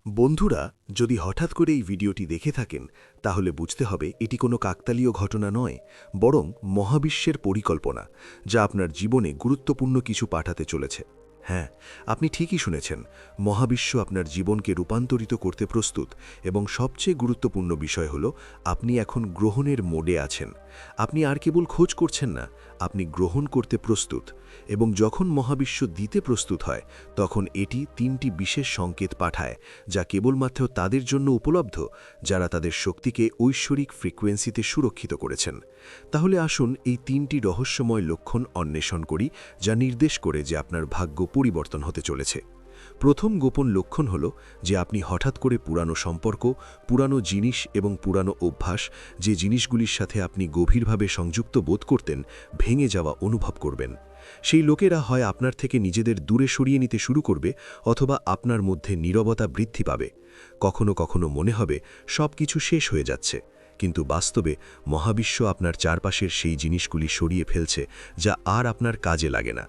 বন্ধুরা, যদি হঠাৎ করে এই ভিডিওটি দেখে থাকেন তাহলে বুঝতে হবে এটি কোনো কাকতালীয় ঘটনা নয়, বরং মহাবিশ্বের পরিকল্পনা, যা আপনার জীবনে গুরুত্বপূর্ণ কিছু পাঠাতে চলেছে। হ্যাঁ, আপনি ঠিকই শুনেছেন, মহাবিশ্ব আপনার জীবনকে রূপান্তরিত করতে প্রস্তুত, এবং সবচেয়ে গুরুত্বপূর্ণ বিষয় হল আপনি এখন গ্রহণের মোডে আছেন। আপনি আর কেবল খোঁজ করছেন না, আপনি গ্রহণ করতে প্রস্তুত। এবং যখন মহাবিশ্ব দিতে প্রস্তুত হয়, তখন এটি তিনটি বিশেষ সংকেত পাঠায়, যা কেবলমাত্র তাদের জন্য উপলব্ধ যারা তাদের শক্তিকে ঐশ্বরিক ফ্রিকোয়েন্সিতে সুরক্ষিত করেছেন। তাহলে আসুন এই তিনটি রহস্যময় লক্ষণ অন্বেষণ করি, যা নির্দেশ করে যে আপনার ভাগ্য পরিবর্তন হতে চলেছে। প্রথম গোপন লক্ষণ হল যে আপনি হঠাৎ করে পুরানো সম্পর্ক, পুরানো জিনিস এবং পুরানো অভ্যাস, যে জিনিসগুলির সাথে আপনি গভীরভাবে সংযুক্ত বোধ করতেন, ভেঙে যাওয়া অনুভব করবেন। সেই লোকেরা হয় আপনার থেকে নিজেদের দূরে সরিয়ে নিতে শুরু করবে, অথবা আপনার মধ্যে নীরবতা বৃদ্ধি পাবে। কখনো কখনো মনে হবে সব কিছু শেষ হয়ে যাচ্ছে, কিন্তু বাস্তবে মহাবিশ্ব আপনার চারপাশের সেই জিনিসগুলি সরিয়ে ফেলছে যা আর আপনার কাজে লাগে না।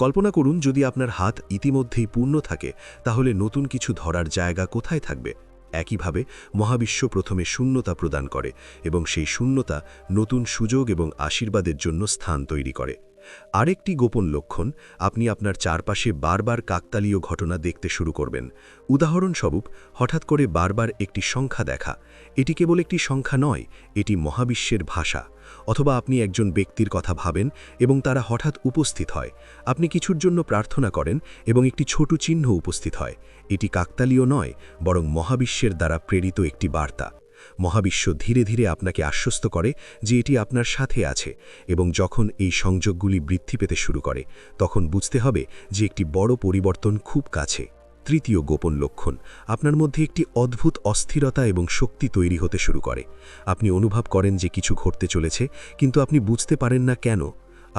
কল্পনা করুন, যদি আপনার হাত ইতিমধ্যেই পূর্ণ থাকে, তাহলে নতুন কিছু ধরার জায়গা কোথায় থাকবে? একইভাবে মহাবিশ্ব প্রথমে শূন্যতা প্রদান করে, এবং সেই শূন্যতা নতুন সুযোগ এবং আশীর্বাদের জন্য স্থান তৈরি করে। আরেকটি গোপন লক্ষণ, আপনি আপনার চারপাশে বারবার কাকতালীয় ঘটনা দেখতে শুরু করবেন। উদাহরণস্বরূপ, হঠাৎ করে বারবার একটি সংখ্যা দেখা। এটি কেবল একটি সংখ্যা নয়, এটি মহাবিশ্বের ভাষা। অথবা আপনি একজন ব্যক্তির কথা ভাবেন এবং তারা হঠাৎ উপস্থিত হয়। আপনি কিছুর জন্য প্রার্থনা করেন এবং একটি ছোট চিহ্ন উপস্থিত হয়। এটি কাকতালীয় নয়, বরং মহাবিশ্বের দ্বারা প্রেরিত একটি বার্তা। মহাবিশ্ব ধীরে ধীরে আপনাকে আশ্বস্ত করে যে এটি আপনার সাথে আছে, এবং যখন এই সংযোগগুলি বৃদ্ধি পেতে শুরু করে, তখন বুঝতে হবে যে একটি বড় পরিবর্তন খুব কাছে। তৃতীয় গোপন লক্ষণ, আপনার মধ্যে একটি অদ্ভুত অস্থিরতা এবং শক্তি তৈরি হতে শুরু করে। আপনি অনুভব করেন যে কিছু ঘটতে চলেছে, কিন্তু আপনি বুঝতে পারেন না কেন।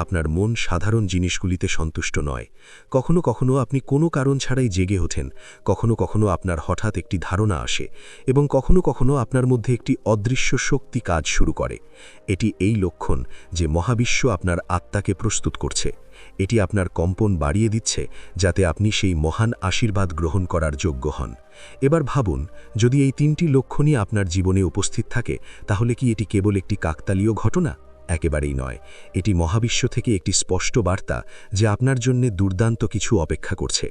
আপনার মন সাধারণ জিনিসগুলিতে সন্তুষ্ট নয়। কখনো কখনো আপনি কোনো কারণ ছাড়াই জেগে ওঠেন, কখনো কখনো আপনার হঠাৎ একটি ধারণা আসে, এবং কখনো কখনো আপনার মধ্যে একটি অদৃশ্য শক্তি কাজ শুরু করে। এটি এই লক্ষণ যে মহাবিশ্ব আপনার আত্মাকে প্রস্তুত করছে। এটি আপনার কম্পন বাড়িয়ে দিচ্ছে, যাতে আপনি সেই মহান আশীর্বাদ গ্রহণ করার যোগ্য হন। এবার ভাবুন, যদি এই তিনটি লক্ষণই আপনার জীবনে উপস্থিত থাকে, তাহলে কি এটি কেবল একটি কাকতালীয় ঘটনা? একেবারেই নয়। এটি মহাবিশ্ব থেকে একটি স্পষ্ট বার্তা যে আপনার জন্য দুর্দান্ত কিছু অপেক্ষা করছে।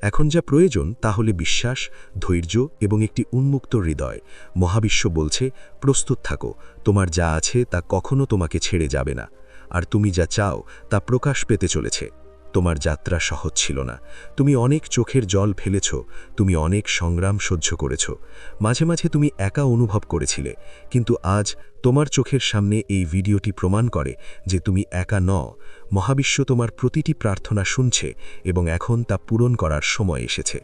এখন যা প্রয়োজন তা হল বিশ্বাস, ধৈর্য এবং একটি উন্মুক্ত হৃদয়। মহাবিশ্ব বলছে, প্রস্তুত থাকো, তোমার যা আছে তা কখনো তোমাকে ছেড়ে যাবে না। আর তুমি যা চাও তা প্রকাশ পেতে চলেছে। তোমার যাত্রা সহজ ছিল না। তুমি অনেক চোখের জল ফেলেছ, তুমি অনেক সংগ্রাম সহ্য করেছ। মাঝে মাঝে তুমি একা অনুভব করেছিলে, কিন্তু আজ তোমার চোখের সামনে এই ভিডিওটি প্রমাণ করে যে তুমি একা নও। মহাবিশ্ব তোমার প্রতিটি প্রার্থনা শুনছে, এবং এখন তা পূরণ করার সময় এসেছে।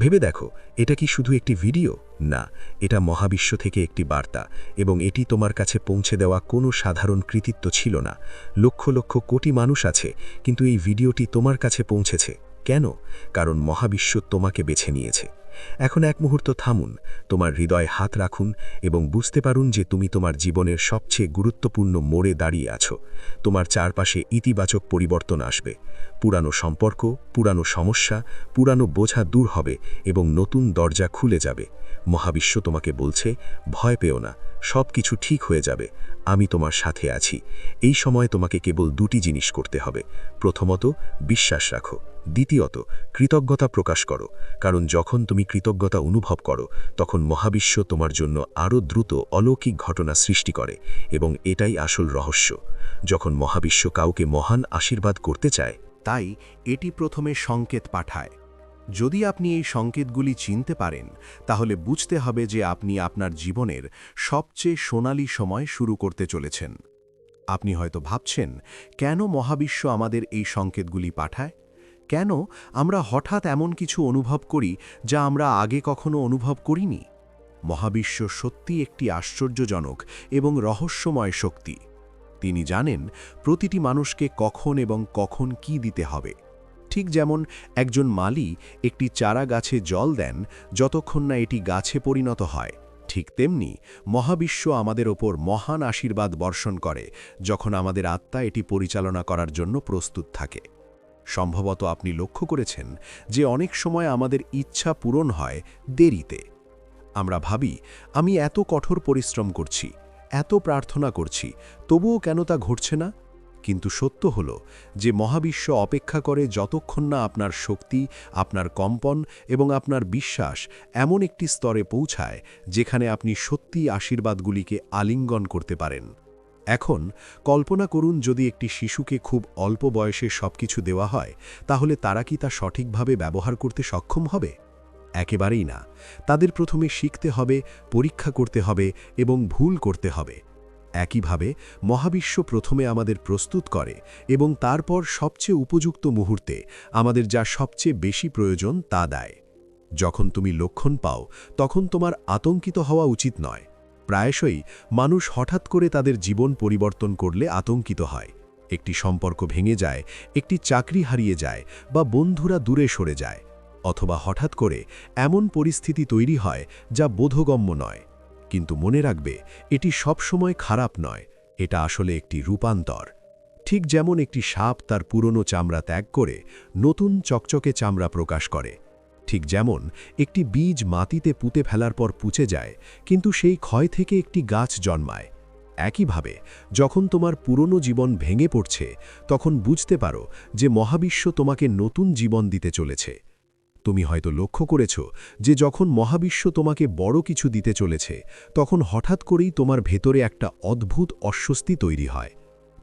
ভেবে দেখো, এটা কি শুধু একটি ভিডিও? না, এটা মহাবিশ্ব থেকে একটি বার্তা, এবং এটি তোমার কাছে পৌঁছে দেওয়া কোনো সাধারণ কৃতিত্ব ছিল না। লক্ষ লক্ষ কোটি মানুষ আছে, কিন্তু এই ভিডিওটি তোমার কাছে পৌঁছেছে কেন? কারণ মহাবিশ্ব তোমাকে বেছে নিয়েছে। এখন এক মুহূর্ত থামুন, তোমার হৃদয়ে হাত রাখুন, এবং বুঝতে পারুন যে তুমি তোমার জীবনের সবচেয়ে গুরুত্বপূর্ণ মোড়ে দাঁড়িয়ে আছো। তোমার চারপাশে ইতিবাচক পরিবর্তন আসবে। পুরানো সম্পর্ক, পুরানো সমস্যা, পুরানো বোঝা দূর হবে, এবং নতুন দরজা খুলে যাবে। মহাবিশ্ব তোমাকে বলছে, ভয় পেও না, সব কিছু ঠিক হয়ে যাবে। আমি তোমার সাথে আছি। এই সময় তোমাকে কেবল দুটি জিনিস করতে হবে। প্রথমত, বিশ্বাস রাখো। দ্বিতীয়ত, কৃতজ্ঞতা প্রকাশ করো। কারণ যখন তুমি কৃতজ্ঞতা অনুভব করো, তখন মহাবিশ্ব তোমার জন্য আরও দ্রুত অলৌকিক ঘটনা সৃষ্টি করে, এবং এটাই আসল রহস্য। যখন মহাবিশ্ব কাউকে মহান আশীর্বাদ করতে চায়, তাই এটি প্রথমে সংকেত পাঠায়। যদি আপনি এই সংকেতগুলি চিনতে পারেন, তাহলে বুঝতে হবে যে আপনি আপনার জীবনের সবচেয়ে সোনালী সময় শুরু করতে চলেছেন। আপনি হয়তো ভাবছেন, কেন মহাবিশ্ব আমাদের এই সংকেতগুলি পাঠায়? কেন আমরা হঠাৎ এমন কিছু অনুভব করি যা আমরা আগে কখনো অনুভব করিনি? মহাবিশ্ব সত্যি একটি আশ্চর্যজনক এবং রহস্যময় শক্তি। তিনি জানেন প্রতিটি মানুষকে কখন এবং কখন কি দিতে হবে। ঠিক যেমন একজন মালি একটি চারা গাছে জল দেন যতক্ষণ না এটি গাছে পরিণত হয়, ঠিক তেমনি মহাবিশ্ব আমাদের ওপর মহান আশীর্বাদ বর্ষণ করে যখন আমাদের আত্মা এটি পরিচালনা করার জন্য প্রস্তুত থাকে। সম্ভবত আপনি লক্ষ্য করেছেন যে অনেক সময় আমাদের ইচ্ছা পূরণ হয় দেরিতে। আমরা ভাবি, আমি এত কঠোর পরিশ্রম করছি, এত প্রার্থনা করছি, তবুও কেন তা ঘটছে না? কিন্তু সত্য হল যে মহাবিশ্ব অপেক্ষা করে যতক্ষণ না আপনার শক্তি, আপনার কম্পন এবং আপনার বিশ্বাস এমন একটি স্তরে পৌঁছায় যেখানে আপনি সত্যিই আশীর্বাদগুলিকে আলিঙ্গন করতে পারেন। এখন কল্পনা করুন, যদি একটি শিশুকে খুব অল্প বয়সে সবকিছু দেওয়া হয়, তাহলে তারা কি তা সঠিকভাবে ব্যবহার করতে সক্ষম হবে? একেবারেই না। তাদের প্রথমে শিখতে হবে, পরীক্ষা করতে হবে এবং ভুল করতে হবে। একইভাবে মহাবিশ্ব প্রথমে আমাদের প্রস্তুত করে এবং তারপর সবচেয়ে উপযুক্ত মুহূর্তে আমাদের যা সবচেয়ে বেশি প্রয়োজন তা দেয়। যখন তুমি লক্ষণ পাও, তখন তোমার আতঙ্কিত হওয়া উচিত নয়। প্রায়শই মানুষ হঠাৎ করে তাদের জীবন পরিবর্তন করলে আতঙ্কিত হয়। একটি সম্পর্ক ভেঙে যায়, একটি চাকরি হারিয়ে যায়, বা বন্ধুরা দূরে সরে যায়, অথবা হঠাৎ করে এমন পরিস্থিতি তৈরি হয় যা বোধগম্য নয়। কিন্তু মনে রাখবে, এটি সবসময় খারাপ নয়, এটা আসলে একটি রূপান্তর। ঠিক যেমন একটি সাপ তার পুরনো চামড়া ত্যাগ করে নতুন চকচকে চামড়া প্রকাশ করে, ঠিক যেমন একটি বীজ মাটিতে পুঁতে ফেলার পর পচে যায়, কিন্তু সেই ক্ষয় থেকে একটি গাছ জন্মায়। একইভাবে যখন তোমার পুরনো জীবন ভেঙে পড়ছে, তখন বুঝতে পারো যে মহাবিশ্ব তোমাকে নতুন জীবন দিতে চলেছে। তুমি হয়তো লক্ষ্য করেছ যে যখন মহাবিশ্ব তোমাকে বড় কিছু দিতে চলেছে, তখন হঠাৎ করেই তোমার ভেতরে একটা অদ্ভুত অস্বস্তি তৈরি হয়।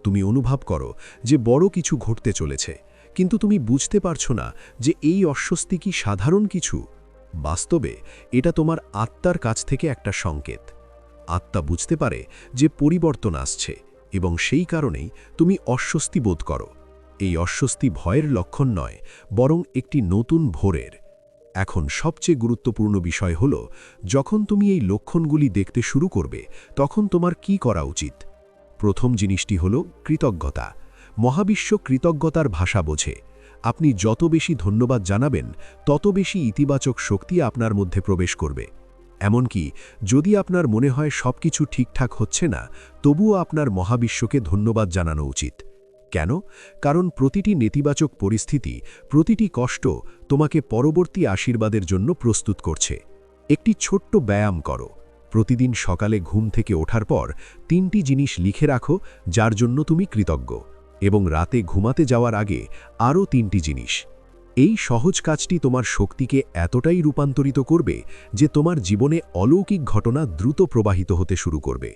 তুমি অনুভব করো যে বড় কিছু ঘটতে চলেছে, কিন্তু তুমি বুঝতে পারছো না যে এই অস্বস্তি কি সাধারণ কিছু। বাস্তবে এটা তোমার আত্মার কাছ থেকে একটা সংকেত। আত্মা বুঝতে পারে যে পরিবর্তন আসছে এবং সেই কারণেই তুমি অস্বস্তি বোধ করো। এই অস্বস্তি ভয়ের লক্ষণ নয়, বরং একটি নতুন ভোরের। এখন সবচেয়ে গুরুত্বপূর্ণ বিষয় হল, যখন তুমি এই লক্ষণগুলি দেখতে শুরু করবে, তখন তোমার কি করা উচিত? প্রথম জিনিসটি হল কৃতজ্ঞতা। মহাবিশ্ব কৃতজ্ঞতার ভাষা বোঝে। আপনি যত বেশি ধন্যবাদ জানাবেন, তত বেশি ইতিবাচক শক্তি আপনার মধ্যে প্রবেশ করবে। এমনকি যদি আপনার মনে হয় সবকিছু ঠিকঠাক হচ্ছে না, তবুও আপনার মহাবিশ্বকে ধন্যবাদ জানানো উচিত। কেন? কারণ প্রতিটি নেতিবাচক পরিস্থিতি, প্রতিটি কষ্ট তোমাকে পরবর্তী আশীর্বাদের জন্য প্রস্তুত করছে। একটি ছোট্ট ব্যায়াম করো। প্রতিদিন সকালে ঘুম থেকে ওঠার পর 3টি জিনিস লিখে রাখো যার জন্য তুমি কৃতজ্ঞ, এবং রাতে ঘুমাতে যাওয়ার আগে আরও 3টি জিনিস। এই সহজ কাজটি তোমার শক্তিকে এতটাই রূপান্তরিত করবে যে তোমার জীবনে অলৌকিক ঘটনা দ্রুত প্রবাহিত হতে শুরু করবে।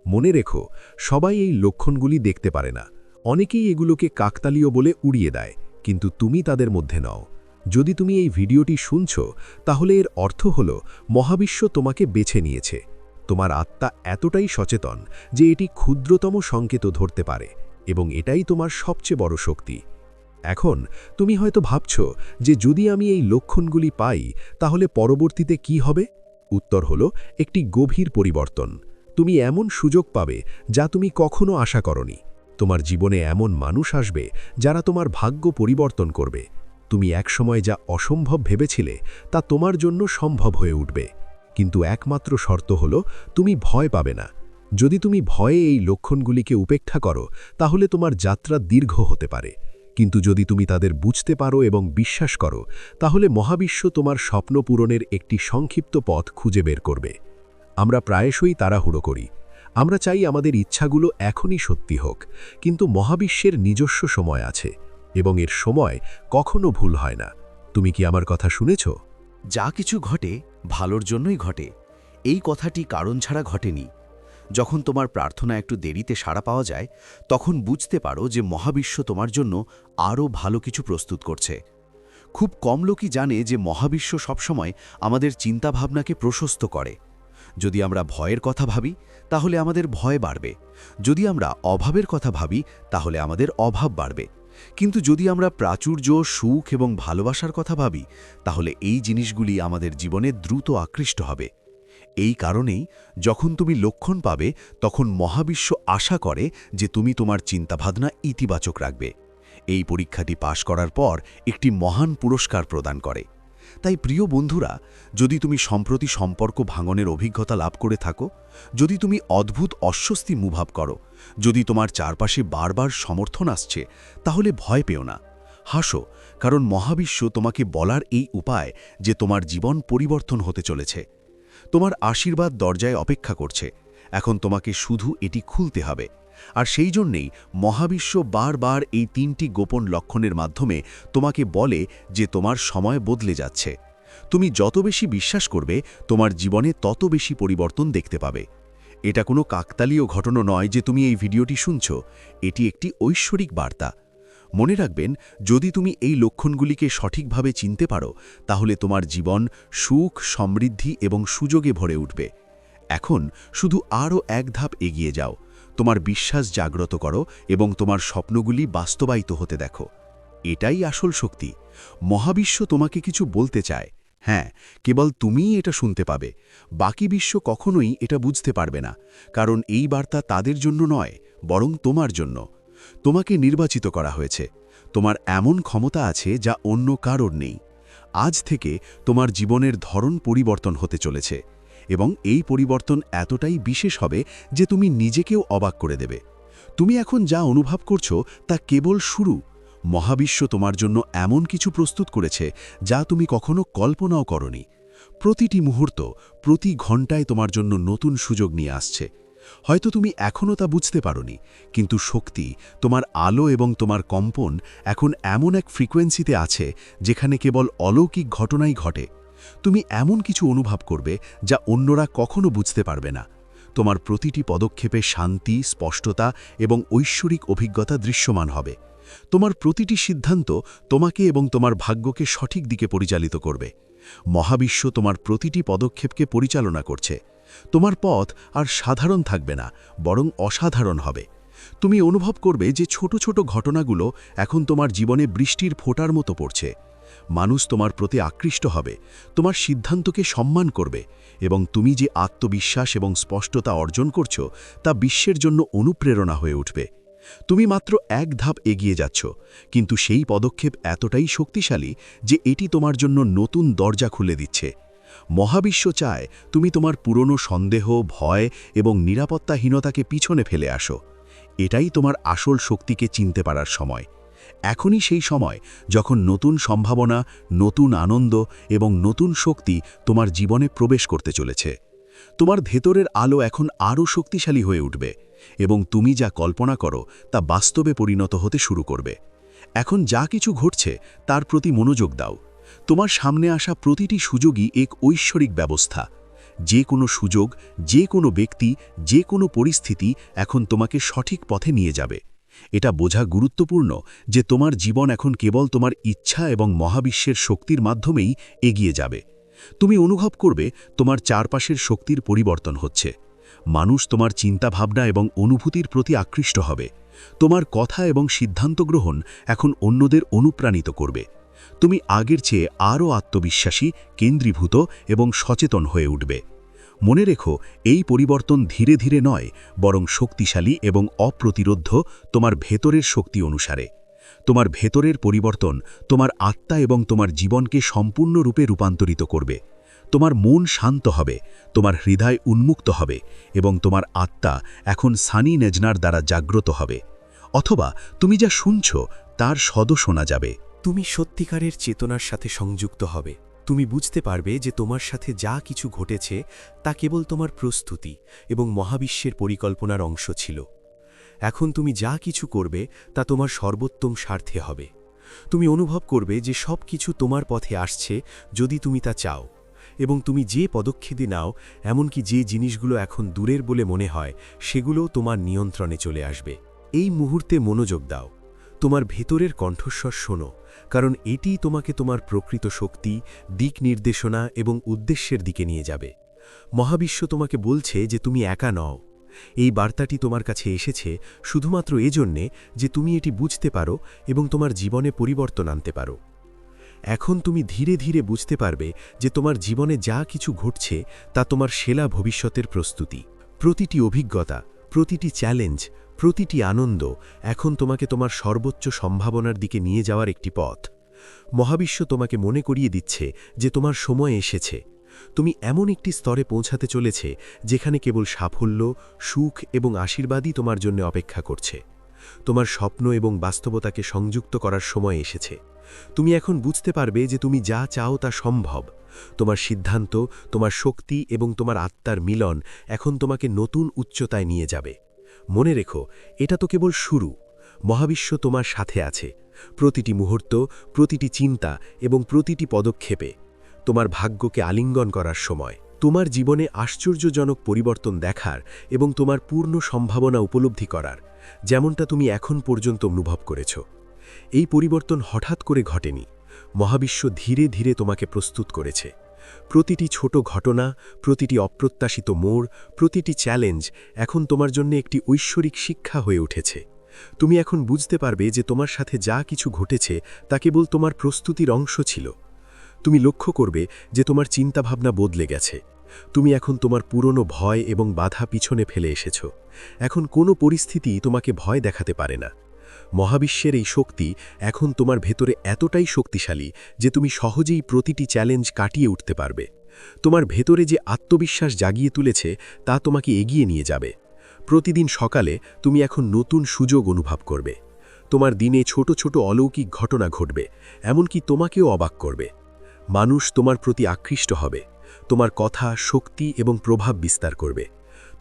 মনে রেখো, সবাই এই লক্ষণগুলি দেখতে পারে না। অনেকেই এগুলোকে কাকতালীয় বলে উড়িয়ে দেয়, কিন্তু তুমি তাদের মধ্যে নও। যদি তুমি এই ভিডিওটি শুনছ, তাহলে এর অর্থ হল মহাবিশ্ব তোমাকে বেছে নিয়েছে। তোমার আত্মা এতটাই সচেতন যে এটি ক্ষুদ্রতম সংকেতও ধরতে পারে, এবং এটাই তোমার সবচেয়ে বড় শক্তি। এখন তুমি হয়তো ভাবছ যে যদি আমি এই লক্ষণগুলি পাই, তাহলে পরবর্তীতে কি হবে? উত্তর হল একটি গভীর পরিবর্তন। তুমি এমন সুযোগ পাবে যা তুমি কখনো আশা করনি। তোমার জীবনে এমন মানুষ আসবে যারা তোমার ভাগ্য পরিবর্তন করবে। তুমি একসময় যা অসম্ভব ভেবেছিলে তা তোমার জন্য সম্ভব হয়ে উঠবে। কিন্তু একমাত্র শর্ত হল, তুমি ভয় পাবে না। যদি তুমি ভয়ে এই লক্ষণগুলিকে উপেক্ষা করো, তাহলে তোমার যাত্রা দীর্ঘ হতে পারে। কিন্তু যদি তুমি তাদের বুঝতে পারো এবং বিশ্বাস করো, তাহলে মহাবিশ্ব তোমার স্বপ্ন পূরণের একটি সংক্ষিপ্ত পথ খুঁজে বের করবে। আমরা প্রায়শই তাড়াহুড়ো করি। আমরা চাই আমাদের ইচ্ছাগুলো এখনই সত্যি হোক, কিন্তু মহাবিশ্বের নিজস্ব সময় আছে, এবং এর সময় কখনো ভুল হয় না। তুমি কি আমার কথা শুনেছ? যা কিছু ঘটে ভালোর জন্যই ঘটে, এই কথাটি কারণ ছাড়া ঘটেনি। যখন তোমার প্রার্থনা একটু দেরিতে সাড়া পাওয়া যায়, তখন বুঝতে পারো যে মহাবিশ্ব তোমার জন্য আরও ভালো কিছু প্রস্তুত করছে। খুব কম লোকই জানে যে মহাবিশ্ব সবসময় আমাদের চিন্তাভাবনাকে প্রশস্ত করে। যদি আমরা ভয়ের কথা ভাবি, তাহলে আমাদের ভয় বাড়বে। যদি আমরা অভাবের কথা ভাবি, তাহলে আমাদের অভাব বাড়বে। কিন্তু যদি আমরা প্রাচুর্য, সুখ এবং ভালোবাসার কথা ভাবি, তাহলে এই জিনিসগুলি আমাদের জীবনে দ্রুত আকৃষ্ট হবে। এই কারণেই যখন তুমি লক্ষণ পাবে, তখন মহাবিশ্ব আশা করে যে তুমি তোমার চিন্তাভাবনা ইতিবাচক রাখবে। এই পরীক্ষাটি পাশ করার পর একটি মহান পুরস্কার প্রদান করে। তাই প্রিয় বন্ধুরা, যদি তুমি সম্প্রতি সম্পর্ক ভাঙনের অভিজ্ঞতা লাভ করে থাকো, যদি তুমি অদ্ভুত অস্বস্তি অনুভব করো, যদি তোমার চারপাশে বারবার সমর্থন আসছে, তাহলে ভয় পেও না। হাসো, কারণ মহাবিশ্ব তোমাকে বলার এই উপায় যে তোমার জীবন পরিবর্তন হতে চলেছে। তোমার আশীর্বাদ দরজায় অপেক্ষা করছে, এখন তোমাকে শুধু এটি খুলতে হবে। আর সেই জন্যেই মহাবিশ্ব বারবার এই 3টি গোপন লক্ষণের মাধ্যমে তোমাকে বলে যে তোমার সময় বদলে যাচ্ছে। তুমি যত বেশি বিশ্বাস করবে, তোমার জীবনে তত বেশি পরিবর্তন দেখতে পাবে। এটা কোনো কাকতালীয় ঘটনা নয় যে তুমি এই ভিডিওটি শুনছ, এটি একটি ঐশ্বরিক বার্তা। মনে রাখবেন, যদি তুমি এই লক্ষণগুলিকে সঠিকভাবে চিনতে পারো, তাহলে তোমার জীবন সুখ, সমৃদ্ধি এবং সুযোগে ভরে উঠবে। এখন শুধু আরও এক ধাপ এগিয়ে যাও, তোমার বিশ্বাস জাগ্রত করো এবং তোমার স্বপ্নগুলি বাস্তবায়িত হতে দেখো। এটাই আসল শক্তি। মহাবিশ্ব তোমাকে কিছু বলতে চায়, হ্যাঁ, কেবল তুমিই এটা শুনতে পাবে। বাকি বিশ্ব কখনোই এটা বুঝতে পারবে না, কারণ এই বার্তা তাদের জন্য নয়, বরং তোমার জন্য। তোমাকে নির্বাচিত করা হয়েছে। তোমার এমন ক্ষমতা আছে যা অন্য কারোর নেই। আজ থেকে তোমার জীবনের ধরন পরিবর্তন হতে চলেছে, এবং এই পরিবর্তন এতটাই বিশেষ হবে যে তুমি নিজেকেও অবাক করে দেবে। তুমি এখন যা অনুভব করছো তা কেবল শুরু। মহাবিশ্ব তোমার জন্য এমন কিছু প্রস্তুত করেছে যা তুমি কখনো কল্পনাও করনি। প্রতিটি মুহূর্ত, প্রতি ঘন্টায় তোমার জন্য নতুন সুযোগ নিয়ে আসছে। হয়তো তুমি এখনও তা বুঝতে পারোনি, কিন্তু শক্তি, তোমার আলো এবং তোমার কম্পন এখন এমন এক ফ্রিকোয়েন্সিতে আছে যেখানে কেবল অলৌকিক ঘটনাই ঘটে। তুমি এমন কিছু অনুভব করবে যা অন্যরা কখনো বুঝতে পারবে না। তোমার প্রতিটি পদক্ষেপে শান্তি, স্পষ্টতা এবং ঐশ্বরিক অভিজ্ঞতা দৃশ্যমান হবে। তোমার প্রতিটি সিদ্ধান্ত তোমাকে এবং তোমার ভাগ্যকে সঠিক দিকে পরিচালিত করবে। মহাবিশ্ব তোমার প্রতিটি পদক্ষেপকে পরিচালনা করছে। তোমার পথ আর সাধারণ থাকবে না, বরং অসাধারণ হবে। তুমি অনুভব করবে যে ছোট ছোট ঘটনাগুলো এখন তোমার জীবনে বৃষ্টির ফোঁটার মতো পড়ছে। মানুষ তোমার প্রতি আকৃষ্ট হবে, তোমার সিদ্ধান্তকে সম্মান করবে, এবং তুমি যে আত্মবিশ্বাস এবং স্পষ্টতা অর্জন করছো তা বিশ্বের জন্য অনুপ্রেরণা হয়ে উঠবে। তুমি মাত্র এক ধাপ এগিয়ে যাচ্ছ, কিন্তু সেই পদক্ষেপ এতটাই শক্তিশালী যে এটি তোমার জন্য নতুন দরজা খুলে দিচ্ছে। মহাবিশ্ব চায় তুমি তোমার পুরনো সন্দেহ, ভয় এবং নিরাপত্তাহীনতাকে পিছনে ফেলে আসো। এটাই তোমার আসল শক্তিকে চিনতে পারার সময়। এখনই সেই সময় যখন নতুন সম্ভাবনা, নতুন আনন্দ এবং নতুন শক্তি তোমার জীবনে প্রবেশ করতে চলেছে। তোমার ভেতরের আলো এখন আরও শক্তিশালী হয়ে উঠবে, এবং তুমি যা কল্পনা করো তা বাস্তবে পরিণত হতে শুরু করবে। এখন যা কিছু ঘটছে তার প্রতি মনোযোগ দাও। তোমার সামনে আসা প্রতিটি সুযোগই এক ঐশ্বরিক ব্যবস্থা। যে কোনো সুযোগ, যে কোনো ব্যক্তি, যে কোনো পরিস্থিতি এখন তোমাকে সঠিক পথে নিয়ে যাবে। এটা বোঝা গুরুত্বপূর্ণ যে তোমার জীবন এখন কেবল তোমার ইচ্ছা এবং মহাবিশ্বের শক্তির মাধ্যমেই এগিয়ে যাবে। তুমি অনুভব করবে তোমার চারপাশের শক্তির পরিবর্তন হচ্ছে। মানুষ তোমার চিন্তাভাবনা এবং অনুভূতির প্রতি আকৃষ্ট হবে। তোমার কথা এবং সিদ্ধান্ত গ্রহণ এখন অন্যদের অনুপ্রাণিত করবে। তুমি আগের চেয়ে আরও আত্মবিশ্বাসী, কেন্দ্রীভূত এবং সচেতন হয়ে উঠবে। মনে রেখো, এই পরিবর্তন ধীরে ধীরে নয়, বরং শক্তিশালী এবং অপ্রতিরোধ্য তোমার ভেতরের শক্তি অনুসারে। তোমার ভেতরের পরিবর্তন তোমার আত্মা এবং তোমার জীবনকে সম্পূর্ণরূপে রূপান্তরিত করবে। তোমার মন শান্ত হবে, তোমার হৃদয় উন্মুক্ত হবে, এবং তোমার আত্মা এখন সানি নেজনার দ্বারা জাগ্রত হবে। অথবা তুমি যা শুনছ তার শব্দ শোনা যাবে। তুমি সত্যিকারের চেতনার সাথে সংযুক্ত হবে। তুমি বুঝতে পারবে যে তোমার সাথে যা কিছু ঘটেছে তা কেবল তোমার প্রস্তুতি এবং মহাবিশ্বের পরিকল্পনার অংশ ছিল। এখন তুমি যা কিছু করবে তা তোমার সর্বোত্তম স্বার্থে হবে। তুমি অনুভব করবে যে সব কিছু তোমার পথে আসছে যদি তুমি তা চাও, এবং তুমি যে পদক্ষেপে নাও, এমনকি যে জিনিসগুলো এখন দূরের বলে মনে হয়, সেগুলোও তোমার নিয়ন্ত্রণে চলে আসবে। এই মুহূর্তে মনোযোগ দাও, তোমার ভেতরের কণ্ঠস্বর শোনো, কারণ এটিই তোমাকে তোমার প্রকৃত শক্তি, দিক নির্দেশনা এবং উদ্দেশ্যের দিকে নিয়ে যাবে। মহাবিশ্ব তোমাকে বলছে যে তুমি একা নও। এই বার্তাটি তোমার কাছে এসেছে শুধুমাত্র এজন্যে যে তুমি এটি বুঝতে পারো এবং তোমার জীবনে পরিবর্তন আনতে পারো। এখন তুমি ধীরে ধীরে বুঝতে পারবে যে তোমার জীবনে যা কিছু ঘটছে তা তোমার সেরা ভবিষ্যতের প্রস্তুতি। প্রতিটি অভিজ্ঞতা, প্রতিটি চ্যালেঞ্জ, প্রতিটি আনন্দ এখন তোমাকে তোমার সর্বোচ্চ সম্ভাবনার দিকে নিয়ে যাওয়ার একটি পথ। মহাবিশ্ব তোমাকে মনে করিয়ে দিচ্ছে যে তোমার সময় এসেছে। তুমি এমন একটি স্তরে পৌঁছাতে চলেছে যেখানে কেবল সাফল্য, সুখ এবং আশীর্বাদই তোমার জন্য অপেক্ষা করছে। তোমার স্বপ্ন এবং বাস্তবতাকে সংযুক্ত করার সময় এসেছে। তুমি এখন বুঝতে পারবে যে তুমি যা চাও তা সম্ভব। তোমার সিদ্ধান্ত, তোমার শক্তি এবং তোমার আত্মার মিলন এখন তোমাকে নতুন উচ্চতায় নিয়ে যাবে। মনে রেখো, এটা তো কেবল শুরু। মহাবিশ্ব তোমার সাথে আছে, প্রতিটি মুহূর্ত, প্রতিটি চিন্তা এবং প্রতিটি পদক্ষেপে। তোমার ভাগ্যকে আলিঙ্গন করার সময়, তোমার জীবনে আশ্চর্যজনক পরিবর্তন দেখার এবং তোমার পূর্ণ সম্ভাবনা উপলব্ধি করার, যেমনটা তুমি এখন পর্যন্ত অনুভব করেছ। এই পরিবর্তন হঠাৎ করে ঘটেনি। মহাবিশ্ব ধীরে ধীরে তোমাকে প্রস্তুত করেছে। প্রতিটি ছোট ঘটনা, প্রতিটি অপ্রত্যাশিত মোড়, প্রতিটি চ্যালেঞ্জ এখন তোমার জন্য একটি ঐশ্বরিক শিক্ষা হয়ে উঠেছে। তুমি এখন বুঝতে পারবে যে তোমার সাথে যা কিছু ঘটেছে তা কেবল তোমার প্রস্তুতির অংশ ছিল। তুমি লক্ষ্য করবে যে তোমার চিন্তাভাবনা বদলে গেছে। তুমি এখন তোমার পুরনো ভয় এবং বাধা পিছনে ফেলে এসেছ। এখন কোনো পরিস্থিতি তোমাকে ভয় দেখাতে পারে না। মহাবিশ্বের এই শক্তি এখন তোমার ভেতরে এতটাই শক্তিশালী যে তুমি সহজেই প্রতিটি চ্যালেঞ্জ কাটিয়ে উঠতে পারবে। তোমার ভেতরে যে আত্মবিশ্বাস জাগিয়ে তুলেছে তা তোমাকে এগিয়ে নিয়ে যাবে। প্রতিদিন সকালে তুমি এখন নতুন সুযোগ অনুভব করবে। তোমার দিনে ছোট ছোট অলৌকিক ঘটনা ঘটবে, এমনকি তোমাকেও অবাক করবে। মানুষ তোমার প্রতি আকৃষ্ট হবে। তোমার কথা, শক্তি এবং প্রভাব বিস্তার করবে।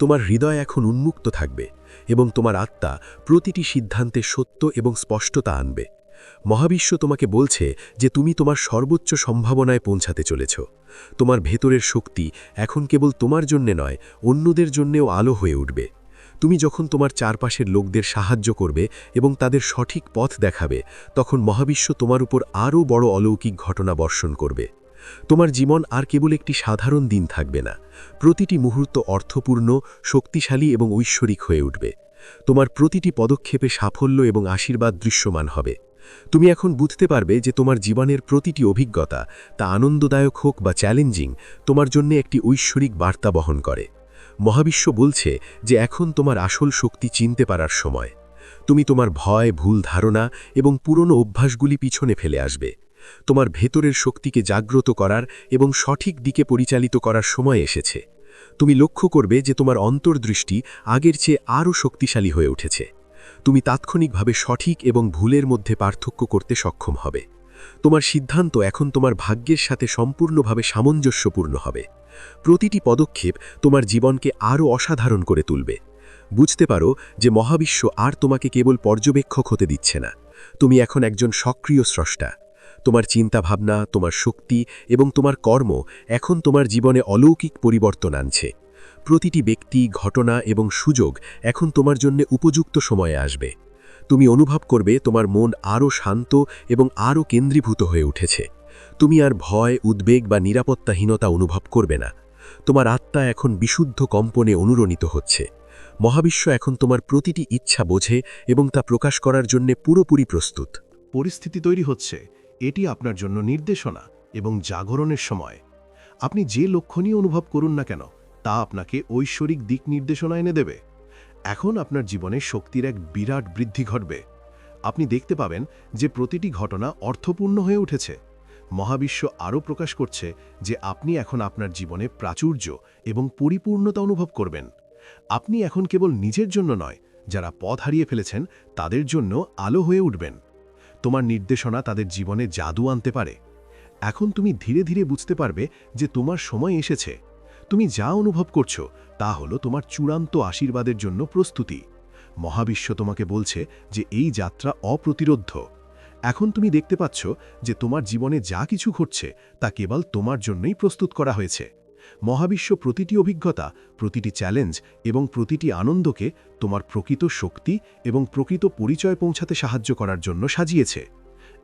তোমার হৃদয় এখন উন্মুক্ত থাকবে এবং তোমার আত্মা প্রতিটি সিদ্ধান্তে সত্য এবং স্পষ্টতা আনবে। মহাবিশ্ব তোমাকে বলছে যে তুমি তোমার সর্বোচ্চ সম্ভাবনায় পৌঁছাতে চলেছ। তোমার ভেতরের শক্তি এখন কেবল তোমার জন্যে নয়, অন্যদের জন্যেও আলো হয়ে উঠবে। তুমি যখন তোমার চারপাশের লোকদের সাহায্য করবে এবং তাদের সঠিক পথ দেখাবে, তখন মহাবিশ্ব তোমার উপর আরও বড় অলৌকিক ঘটনা বর্ষণ করবে। তোমার জীবন আর কেবল একটি সাধারণ দিন থাকবে না। প্রতিটি মুহূর্ত অর্থপূর্ণ, শক্তিশালী এবং ঐশ্বরিক হয়ে উঠবে। তোমার প্রতিটি পদক্ষেপে সাফল্য এবং আশীর্বাদ দৃশ্যমান হবে। তুমি এখন বুঝতে পারবে যে তোমার জীবনের প্রতিটি অভিজ্ঞতা, তা আনন্দদায়ক হোক বা চ্যালেঞ্জিং, তোমার জন্য একটি ঐশ্বরিক বার্তা বহন করে। মহাবিশ্ব বলছে যে এখন তোমার আসল শক্তি চিনতে পারার সময়। তুমি তোমার ভয়, ভুল ধারণা এবং পুরনো অভ্যাসগুলি পিছনে ফেলে আসবে। তোমার ভেতরের শক্তিকে জাগ্রত করার এবং সঠিক দিকে পরিচালিত করার সময় এসেছে। তুমি লক্ষ্য করবে যে তোমার অন্তর্দৃষ্টি আগের চেয়ে আরও শক্তিশালী হয়ে উঠেছে। তুমি তাৎক্ষণিকভাবে সঠিক এবং ভুলের মধ্যে পার্থক্য করতে সক্ষম হবে। তোমার সিদ্ধান্ত এখন তোমার ভাগ্যের সাথে সম্পূর্ণভাবে সামঞ্জস্যপূর্ণ হবে। প্রতিটি পদক্ষেপ তোমার জীবনকে আরও অসাধারণ করে তুলবে। বুঝতে পারো যে মহাবিশ্ব আর তোমাকে কেবল পর্যবেক্ষক হতে দিচ্ছে না। তুমি এখন একজন সক্রিয় স্রষ্টা। তোমার চিন্তাভাবনা, তোমার শক্তি এবং তোমার কর্ম এখন তোমার জীবনে অলৌকিক পরিবর্তন আনছে। প্রতিটি ব্যক্তি, ঘটনা এবং সুযোগ এখন তোমার জন্য উপযুক্ত সময়ে আসবে। তুমি অনুভব করবে তোমার মন আরও শান্ত এবং আরও কেন্দ্রীভূত হয়ে উঠেছে। তুমি আর ভয়, উদ্বেগ বা নিরাপত্তাহীনতা অনুভব করবে না। তোমার আত্মা এখন বিশুদ্ধ কম্পনে অনুরণিত হচ্ছে। মহাবিশ্ব এখন তোমার প্রতিটি ইচ্ছা বোঝে এবং তা প্রকাশ করার জন্য পুরোপুরি প্রস্তুত। পরিস্থিতি তৈরি হচ্ছে, এটি আপনার জন্য নির্দেশনা এবং জাগরণের সময়। আপনি যে লক্ষ্য নিয়ে অনুভব করুন না কেন, তা আপনাকে ঐশ্বরিক দিক নির্দেশনা এনে দেবে। এখন আপনার জীবনে শক্তির এক বিরাট বৃদ্ধি ঘটবে। আপনি দেখতে পাবেন যে প্রতিটি ঘটনা অর্থপূর্ণ হয়ে উঠেছে। মহাবিশ্ব আরও প্রকাশ করছে যে আপনি এখন আপনার জীবনে প্রাচুর্য এবং পরিপূর্ণতা অনুভব করবেন। আপনি এখন কেবল নিজের জন্য নয়, যারা পথ হারিয়ে ফেলেছেন তাদের জন্য আলো হয়ে উঠবেন। তোমার নির্দেশনা তাদের জীবনে জাদু আনতে পারে। এখন তুমি ধীরে ধীরে বুঝতে পারবে যে তোমার সময় এসেছে। তুমি যা অনুভব করছো তা হলো তোমার চূড়ান্ত আশীর্বাদের জন্য প্রস্তুতি। মহাবিশ্ব তোমাকে বলছে যে এই যাত্রা অপ্রতিরোধ্য। এখন তুমি দেখতে পাচ্ছ যে তোমার জীবনে যা কিছু ঘটছে তা কেবল তোমার জন্যই প্রস্তুত করা হয়েছে। মহাবিশ্ব প্রতিটি অভিজ্ঞতা, প্রতিটি চ্যালেঞ্জ এবং প্রতিটি আনন্দকে তোমার প্রকৃত শক্তি এবং প্রকৃত পরিচয় পৌঁছাতে সাহায্য করার জন্য সাজিয়েছে।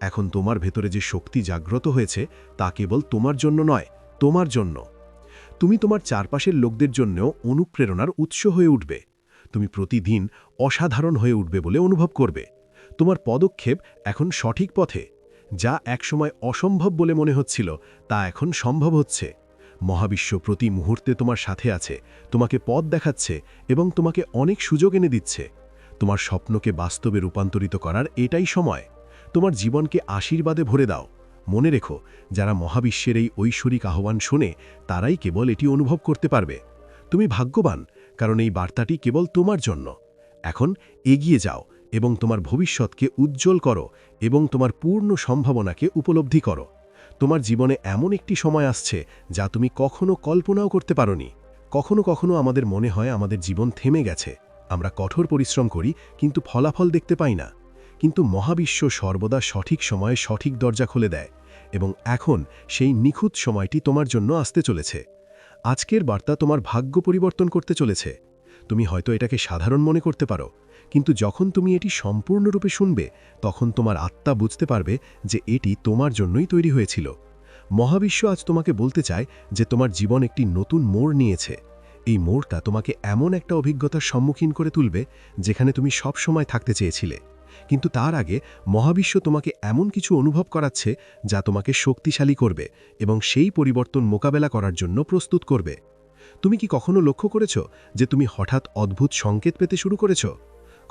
এখন তোমার ভেতরে যে শক্তি জাগ্রত হয়েছে তা কেবল তোমার জন্য নয়, তোমার জন্য। তুমি তোমার চারপাশের লোকদের জন্যও অনুপ্রেরণার উৎস হয়ে উঠবে। তুমি প্রতিদিন অসাধারণ হয়ে উঠবে বলে অনুভব করবে। তোমার পদক্ষেপ এখন সঠিক পথে। যা একসময় অসম্ভব বলে মনে হচ্ছিল তা এখন সম্ভব হচ্ছে। মহাবিশ্ব প্রতি মুহূর্তে তোমার সাথে আছে, তোমাকে পথ দেখাচ্ছে এবং তোমাকে অনেক সুযোগ এনে দিচ্ছে। তোমার স্বপ্নকে বাস্তবে রূপান্তরিত করার এটাই সময়। তোমার জীবনকে আশীর্বাদে ভরে দাও। মনে রেখো, যারা মহাবিশ্বের এই ঐশ্বরিক আহ্বান শোনে তারাই কেবল এটি অনুভব করতে পারবে। তুমি ভাগ্যবান, কারণ এই বার্তাটি কেবল তোমার জন্য। এখন এগিয়ে যাও এবং তোমার ভবিষ্যৎকে উজ্জ্বল করো এবং তোমার পূর্ণ সম্ভাবনাকে উপলব্ধি করো। তোমার জীবনে এমন একটি সময় আসছে যা তুমি কখনো কল্পনাও করতে পারোনি। কখনো কখনো আমাদের মনে হয় আমাদের জীবন থেমে গেছে, আমরা কঠোর পরিশ্রম করি কিন্তু ফলাফল দেখতে পাই না। কিন্তু মহাবিশ্ব সর্বদা সঠিক সময়ে সঠিক দরজা খুলে দেয়, এবং এখন সেই নিখুঁত সময়টি তোমার জন্য আসতে চলেছে। আজকের বার্তা তোমার ভাগ্য পরিবর্তন করতে চলেছে। তুমি হয়তো এটাকে সাধারণ মনে করতে পারো, কিন্তু যখন তুমি এটি সম্পূর্ণরূপে শুনবে তখন তোমার আত্মা বুঝতে পারবে যে এটি তোমার জন্যই তৈরি হয়েছিল। মহাবিশ্ব আজ তোমাকে বলতে চায় যে তোমার জীবন একটি নতুন মোড় নিয়েছে। এই মোড়টা তোমাকে এমন একটা অভিজ্ঞতার সম্মুখীন করে তুলবে যেখানে তুমি সব সময় থাকতে চেয়েছিলে। কিন্তু তার আগে মহাবিশ্ব তোমাকে এমন কিছু অনুভব করাচ্ছে যা তোমাকে শক্তিশালী করবে এবং সেই পরিবর্তন মোকাবেলা করার জন্য প্রস্তুত করবে। তুমি কি কখনো লক্ষ্য করেছ যে তুমি হঠাৎ অদ্ভুত সংকেত পেতে শুরু করেছ?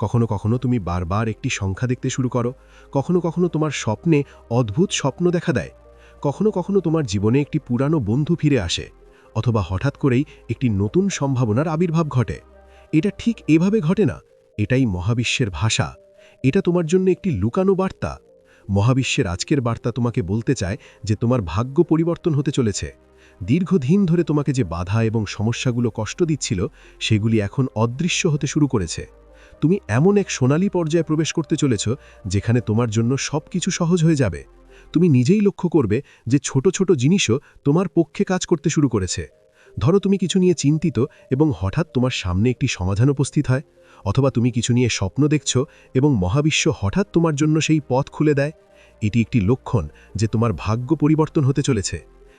কখনো কখনো তুমি বারবার একটি সংখ্যা দেখতে শুরু করো, কখনো কখনো তোমার স্বপ্নে অদ্ভুত স্বপ্ন দেখা দেয়, কখনো কখনো তোমার জীবনে একটি পুরানো বন্ধু ফিরে আসে, অথবা হঠাৎ করেই একটি নতুন সম্ভাবনার আবির্ভাব ঘটে। এটা ঠিক এভাবে ঘটে না, এটাই মহাবিশ্বের ভাষা। এটা তোমার জন্য একটি লুকানো বার্তা। মহাবিশ্বের আজকের বার্তা তোমাকে বলতে চায় যে তোমার ভাগ্য পরিবর্তন হতে চলেছে। দীর্ঘদিন ধরে তোমাকে যে বাধা এবং সমস্যাগুলো কষ্ট দিচ্ছিল সেগুলি এখন অদৃশ্য হতে শুরু করেছে। তুমি এমন এক সোনালী পর্যায়ে প্রবেশ করতে চলেছ যেখানে তোমার জন্য সব কিছু সহজ হয়ে যাবে। তুমি নিজেই লক্ষ্য করবে যে ছোট ছোট জিনিসও তোমার পক্ষে কাজ করতে শুরু করেছে। ধরো তুমি কিছু নিয়ে চিন্তিত এবং হঠাৎ তোমার সামনে একটি সমাধান উপস্থিত হয়, অথবা তুমি কিছু নিয়ে স্বপ্ন দেখছ এবং মহাবিশ্ব হঠাৎ তোমার জন্য সেই পথ খুলে দেয়। এটি একটি লক্ষণ যে তোমার ভাগ্য পরিবর্তন হতে চলেছে।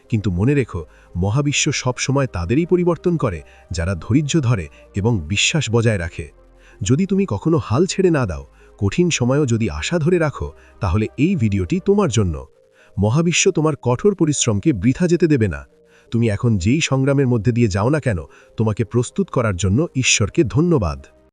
কিন্তু মনে রেখো, মহাবিশ্ব সব সময় তাদেরই পরিবর্তন করে যারা ধৈর্য ধরে এবং বিশ্বাস বজায় রাখে। যদি তুমি কখনো হাল ছেড়ে না দাও, কঠিন সময়ও যদি আশা ধরে রাখো, তাহলে এই ভিডিওটি তোমার জন্য। মহাবিশ্ব তোমার কঠোর পরিশ্রমকে বৃথা যেতে দেবে না। তুমি এখন যেই সংগ্রামের মধ্যে দিয়ে যাও না কেন, তোমাকে প্রস্তুত করার জন্য ঈশ্বরকে ধন্যবাদ।